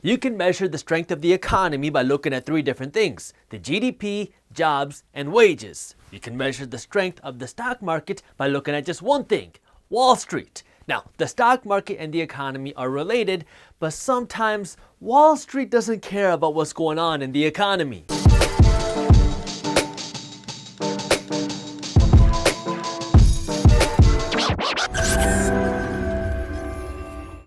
You can measure the strength of the economy by looking at three different things: the GDP, jobs, and wages. You can measure the strength of the stock market by looking at just one thing: Wall Street. Now, the stock market and the economy are related, but sometimes Wall Street doesn't care about what's going on in the economy.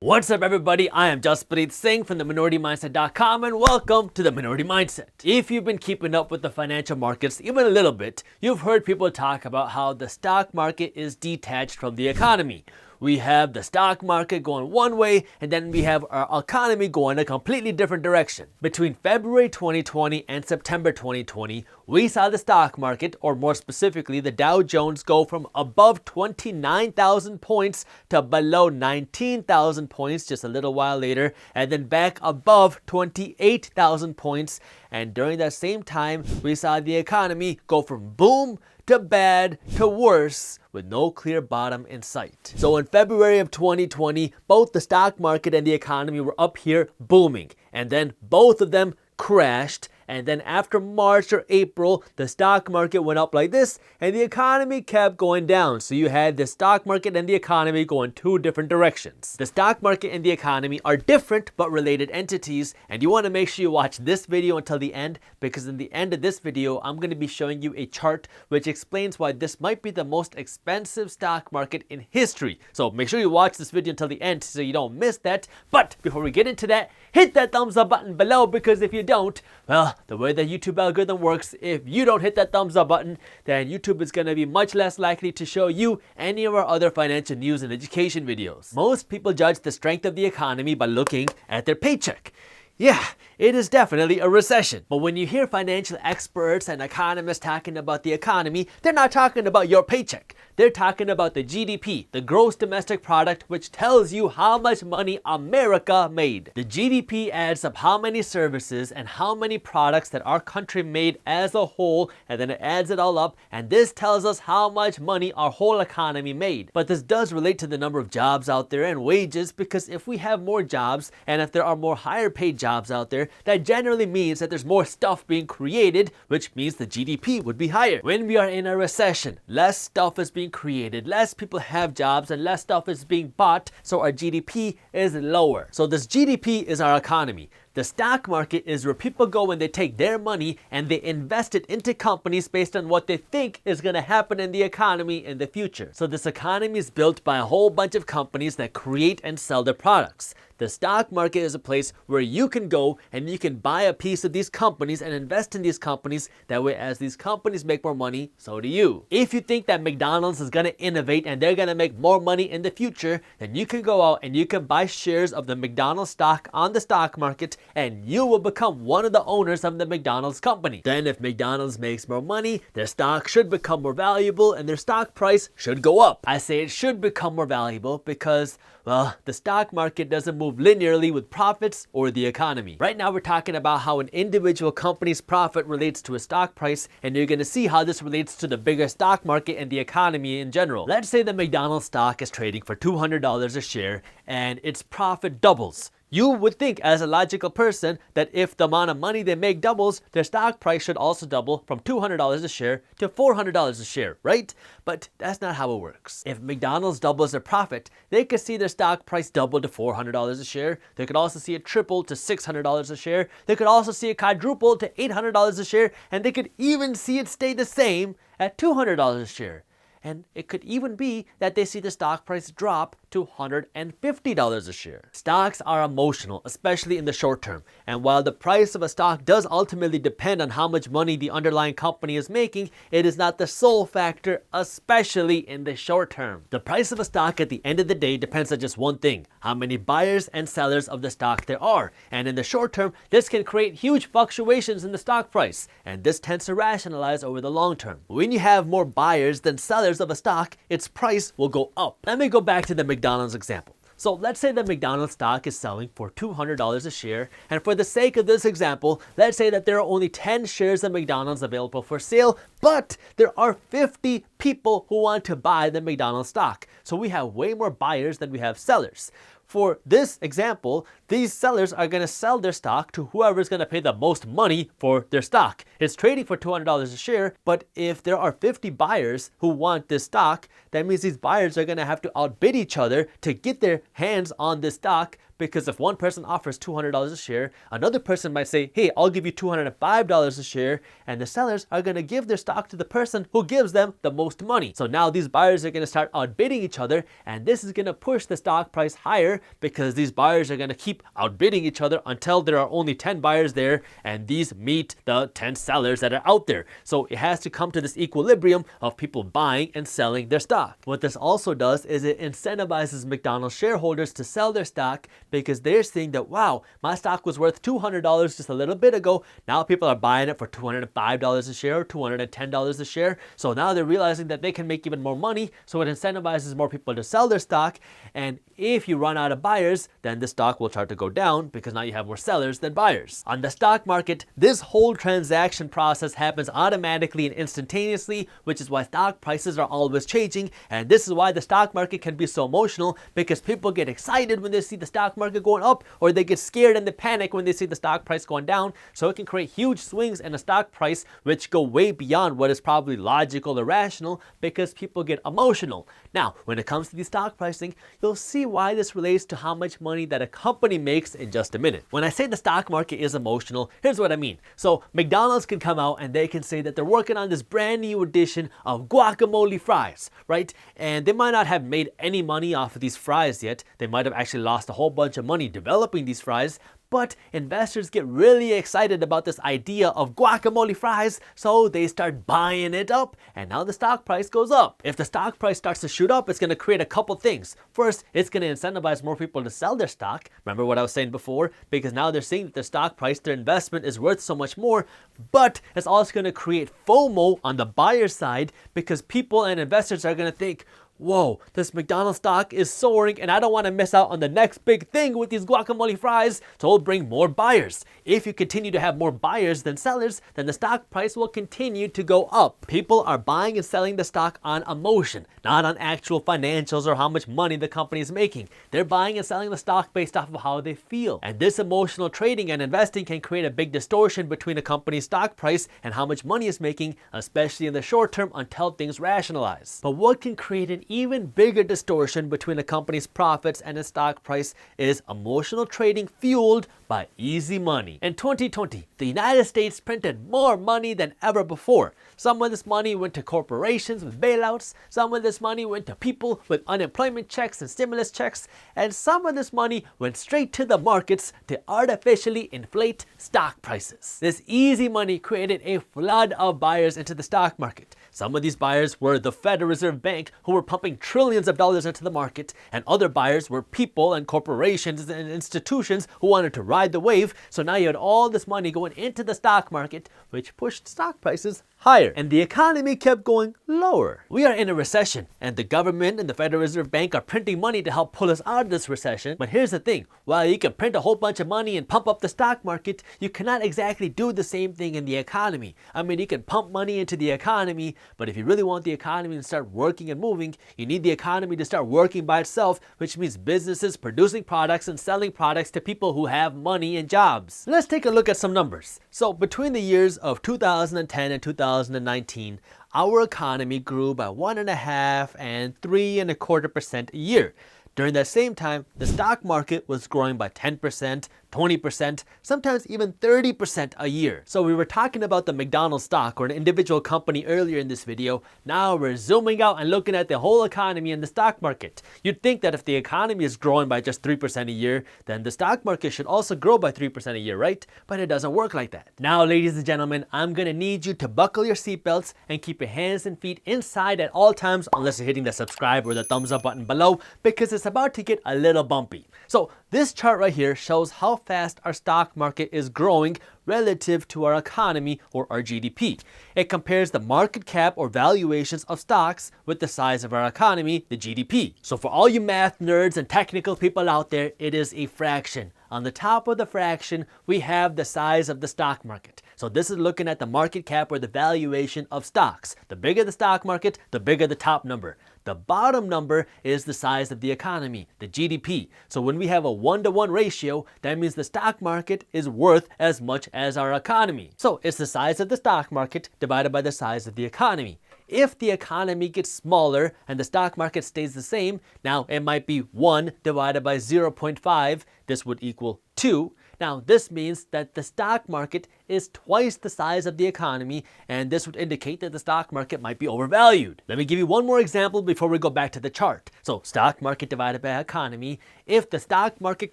What's up, everybody? I am Jaspreet Singh from theMinorityMindset.com and welcome to The Minority Mindset. If you've been keeping up with the financial markets even a little bit, you've heard people talk about how the stock market is detached from the economy. We have the stock market going one way, and then we have our economy going a completely different direction. Between February 2020 and September 2020, we saw the stock market, or more specifically the Dow Jones, go from above 29,000 points to below 19,000 points just a little while later, and then back above 28,000 points. And during that same time, we saw the economy go from boom to bad to worse, with no clear bottom in sight. So in February of 2020, both the stock market and the economy were up here booming, and then both of them crashed. And then after March or April, the stock market went up like this and the economy kept going down. So you had the stock market and the economy going two different directions. The stock market and the economy are different but related entities, and you want to make sure you watch this video until the end, because in the end of this video, I'm going to be showing you a chart which explains why this might be the most expensive stock market in history. So make sure you watch this video until the end so you don't miss that. But before we get into that, hit that thumbs up button below, because if you don't, well, the way the YouTube algorithm works, if you don't hit that thumbs up button, then YouTube is going to be much less likely to show you any of our other financial news and education videos. Most people judge the strength of the economy by looking at their paycheck. Yeah, it is definitely a recession. But when you hear financial experts and economists talking about the economy, they're not talking about your paycheck. They're talking about the GDP, the gross domestic product, which tells you how much money America made. The GDP adds up how many services and how many products that our country made as a whole, and then it adds it all up, and this tells us how much money our whole economy made. But this does relate to the number of jobs out there and wages, because if we have more jobs and if there are more higher paid jobs out there, that generally means that there's more stuff being created, which means the GDP would be higher. When we are in a recession, less stuff is being created, less people have jobs, and less stuff is being bought, so our GDP is lower. So this GDP is our economy. The stock market is where people go and they take their money and they invest it into companies based on what they think is going to happen in the economy in the future. So this economy is built by a whole bunch of companies that create and sell their products. The stock market is a place where you can go and you can buy a piece of these companies and invest in these companies. That way, as these companies make more money, so do you. If you think that McDonald's is going to innovate and they're going to make more money in the future, then you can go out and you can buy shares of the McDonald's stock on the stock market, and you will become one of the owners of the McDonald's company. Then if McDonald's makes more money, their stock should become more valuable and their stock price should go up. I say it should become more valuable because, well, the stock market doesn't move linearly with profits or the economy. Right now we're talking about how an individual company's profit relates to a stock price, and you're going to see how this relates to the bigger stock market and the economy in general. Let's say the McDonald's stock is trading for $200 a share and its profit doubles. You would think, as a logical person, that if the amount of money they make doubles, their stock price should also double from $200 a share to $400 a share, right? But that's not how it works. If McDonald's doubles their profit, they could see their stock price double to $400 a share. They could also see it triple to $600 a share. They could also see it quadruple to $800 a share, and they could even see it stay the same at $200 a share. And it could even be that they see the stock price drop to $150 a share. Stocks are emotional, especially in the short term. And while the price of a stock does ultimately depend on how much money the underlying company is making, it is not the sole factor, especially in the short term. The price of a stock at the end of the day depends on just one thing: how many buyers and sellers of the stock there are. And in the short term, this can create huge fluctuations in the stock price, and this tends to rationalize over the long term. When you have more buyers than sellers of a stock, its price will go up. Let me go back to the McDonald's example. So let's say the McDonald's stock is selling for $200 a share, and for the sake of this example, let's say that there are only 10 shares of McDonald's available for sale, but there are 50 people who want to buy the McDonald's stock. So we have way more buyers than we have sellers. For this example, these sellers are going to sell their stock to whoever is going to pay the most money for their stock. It's trading for $200 a share, but if there are 50 buyers who want this stock, that means these buyers are going to have to outbid each other to get their hands on this stock, because if one person offers $200 a share, another person might say, hey, I'll give you $205 a share, and the sellers are going to give their stock to the person who gives them the most money. So now these buyers are going to start outbidding each other, and this is going to push the stock price higher because these buyers are going to keep outbidding each other until there are only 10 buyers there, and these meet the 10 sellers that are out there. So it has to come to this equilibrium of people buying and selling their stock. What this also does is it incentivizes McDonald's shareholders to sell their stock, because they're seeing that, wow, my stock was worth $200 just a little bit ago. Now people are buying it for $205 a share or $210 a share. So now they're realizing that they can make even more money. So it incentivizes more people to sell their stock. And if you run out of buyers, then the stock will start to go down because now you have more sellers than buyers. On the stock market, this whole transaction process happens automatically and instantaneously, which is why stock prices are always changing. And this is why the stock market can be so emotional, because people get excited when they see the stock market going up, or they get scared and they panic when they see the stock price going down. So it can create huge swings in a stock price which go way beyond what is probably logical or rational, because people get emotional. Now, when it comes to the stock pricing, you'll see why this relates to how much money that a company makes in just a minute. When I say the stock market is emotional, here's what I mean. So McDonald's can come out and they can say that they're working on this brand new edition of guacamole fries, right? And they might not have made any money off of these fries yet. They might have actually lost a whole bunch of money developing these fries, but investors get really excited about this idea of guacamole fries, so they start buying it up, and now the stock price goes up. If the stock price starts to shoot up, it's going to create a couple things. First, it's going to incentivize more people to sell their stock. Remember what I was saying before? Because now they're seeing that their stock price, their investment is worth so much more, but it's also going to create FOMO on the buyer side, because people and investors are going to think, whoa, this McDonald's stock is soaring and I don't want to miss out on the next big thing with these guacamole fries, so it'll bring more buyers. If you continue to have more buyers than sellers, then the stock price will continue to go up. People are buying and selling the stock on emotion, not on actual financials or how much money the company is making. They're buying and selling the stock based off of how they feel. And this emotional trading and investing can create a big distortion between a company's stock price and how much money it's making, especially in the short term until things rationalize. But what can create an even bigger distortion between a company's profits and its stock price is emotional trading fueled by easy money. In 2020, the United States printed more money than ever before. Some of this money went to corporations with bailouts, some of this money went to people with unemployment checks and stimulus checks, and some of this money went straight to the markets to artificially inflate stock prices. This easy money created a flood of buyers into the stock market. Some of these buyers were the Federal Reserve Bank, who were pumping trillions of dollars into the market, and other buyers were people and corporations and institutions who wanted to ride the wave. So now you had all this money going into the stock market, which pushed stock prices higher, and the economy kept going lower. We are in a recession, and the government and the Federal Reserve Bank are printing money to help pull us out of this recession. But here's the thing, while you can print a whole bunch of money and pump up the stock market, you cannot exactly do the same thing in the economy. I mean, you can pump money into the economy, but if you really want the economy to start working and moving, you need the economy to start working by itself, which means businesses producing products and selling products to people who have money and jobs. Let's take a look at some numbers. So between the years of 2010 and 2019, our economy grew by 1.5% and 3.25% a year. During that same time, the stock market was growing by 10%, 20%, sometimes even 30% a year. So we were talking about the McDonald's stock or an individual company earlier in this video. Now we're zooming out and looking at the whole economy and the stock market. You'd think that if the economy is growing by just 3% a year, then the stock market should also grow by 3% a year, right? But it doesn't work like that. Now, ladies and gentlemen, I'm gonna need you to buckle your seatbelts and keep your hands and feet inside at all times, unless you're hitting the subscribe or the thumbs up button below, because it's about to get a little bumpy. So this chart right here shows how fast our stock market is growing relative to our economy or our GDP. It compares the market cap or valuations of stocks with the size of our economy, the GDP. So for all you math nerds and technical people out there, it is a fraction. On the top of the fraction, we have the size of the stock market. So this is looking at the market cap or the valuation of stocks. The bigger the stock market, the bigger the top number. The bottom number is the size of the economy, the GDP. So when we have a 1-to-1 ratio, that means the stock market is worth as much as our economy. So it's the size of the stock market divided by the size of the economy. If the economy gets smaller and the stock market stays the same, now it might be 1 divided by 0.5, this would equal 2. Now this means that the stock market is twice the size of the economy, and this would indicate that the stock market might be overvalued. Let me give you one more example before we go back to the chart. So stock market divided by economy. If the stock market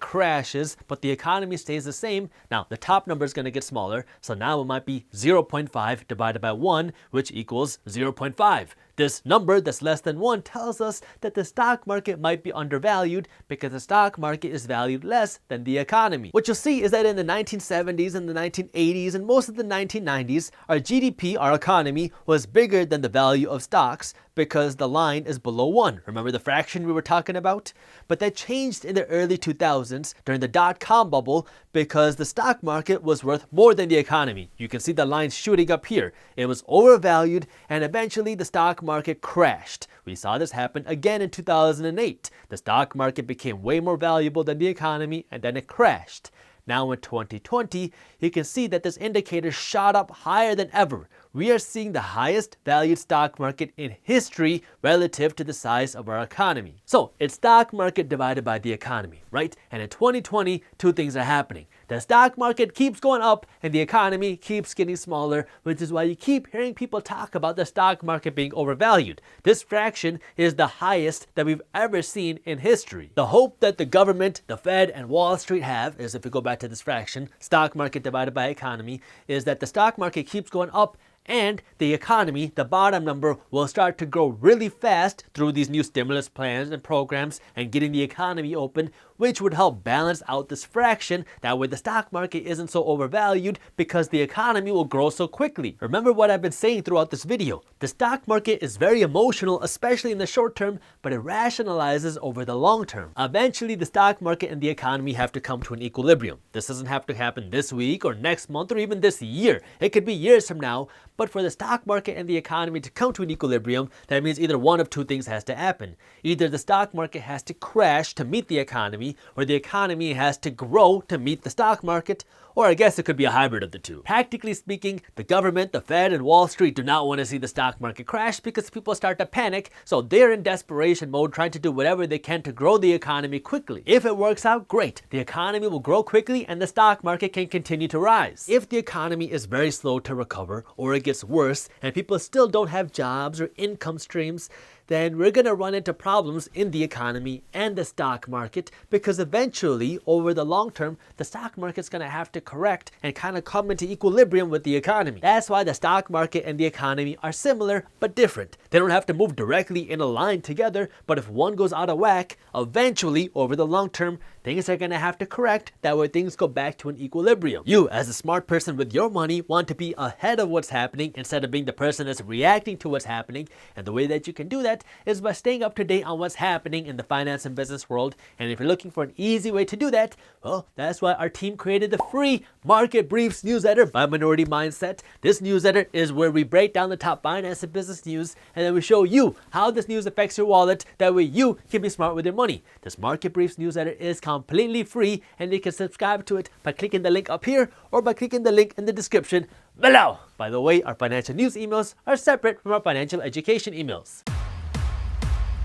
crashes but the economy stays the same, now the top number is going to get smaller, so now it might be 0.5 divided by 1, which equals 0.5. This number that's less than 1 tells us that the stock market might be undervalued because the stock market is valued less than the economy. What you'll see is that in the 1970s and the 1980s and most of the 1990s, our GDP, our economy, was bigger than the value of stocks because the line is below 1. Remember the fraction we were talking about? But that changed in the early 2000s during the dot-com bubble because the stock market was worth more than the economy. You can see the line shooting up here. It was overvalued and eventually the stock market crashed. We saw this happen again in 2008. The stock market became way more valuable than the economy and then it crashed. Now in 2020, you can see that this indicator shot up higher than ever. We are seeing the highest valued stock market in history relative to the size of our economy. So it's stock market divided by the economy, right? And in 2020, two things are happening. The stock market keeps going up and the economy keeps getting smaller, which is why you keep hearing people talk about the stock market being overvalued. This fraction is the highest that we've ever seen in history. The hope that the government, the Fed, and Wall Street have is, if we go back to this fraction, stock market divided by economy, is that the stock market keeps going up and the economy, the bottom number, will start to grow really fast through these new stimulus plans and programs and getting the economy open, which would help balance out this fraction. That way the stock market isn't so overvalued because the economy will grow so quickly. Remember what I've been saying throughout this video. The stock market is very emotional, especially in the short term, but it rationalizes over the long term. Eventually, the stock market and the economy have to come to an equilibrium. This doesn't have to happen this week or next month or even this year. It could be years from now. But for the stock market and the economy to come to an equilibrium, that means either one of two things has to happen. Either the stock market has to crash to meet the economy, or the economy has to grow to meet the stock market, or I guess it could be a hybrid of the two. Practically speaking, the government, the Fed, and Wall Street do not want to see the stock market crash because people start to panic, so they're in desperation mode trying to do whatever they can to grow the economy quickly. If it works out, great. The economy will grow quickly and the stock market can continue to rise. If the economy is very slow to recover, or it gets worse, and people still don't have jobs or income streams, then we're going to run into problems in the economy and the stock market because eventually, over the long term, the stock market's going to have to correct and kind of come into equilibrium with the economy. That's why the stock market and the economy are similar but different. They don't have to move directly in a line together, but if one goes out of whack, eventually, over the long term, things are going to have to correct. That way things go back to an equilibrium. You, as a smart person with your money, want to be ahead of what's happening instead of being the person that's reacting to what's happening. And the way that you can do that is by staying up to date on what's happening in the finance and business world. And if you're looking for an easy way to do that, well, that's why our team created the free Market Briefs newsletter by Minority Mindset. This newsletter is where we break down the top finance and business news, and then we show you how this news affects your wallet. That way you can be smart with your money. This Market Briefs newsletter is completely free, and you can subscribe to it by clicking the link up here or by clicking the link in the description below. By the way, our financial news emails are separate from our financial education emails.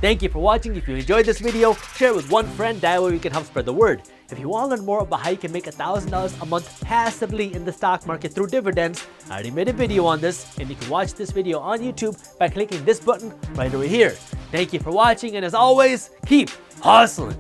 Thank you for watching. If you enjoyed this video, share it with one friend. That way we can help spread the word. If you want to learn more about how you can make $1,000 a month passively in the stock market through dividends, I already made a video on this, and you can watch this video on YouTube by clicking this button right over here. Thank you for watching, and as always, keep hustling.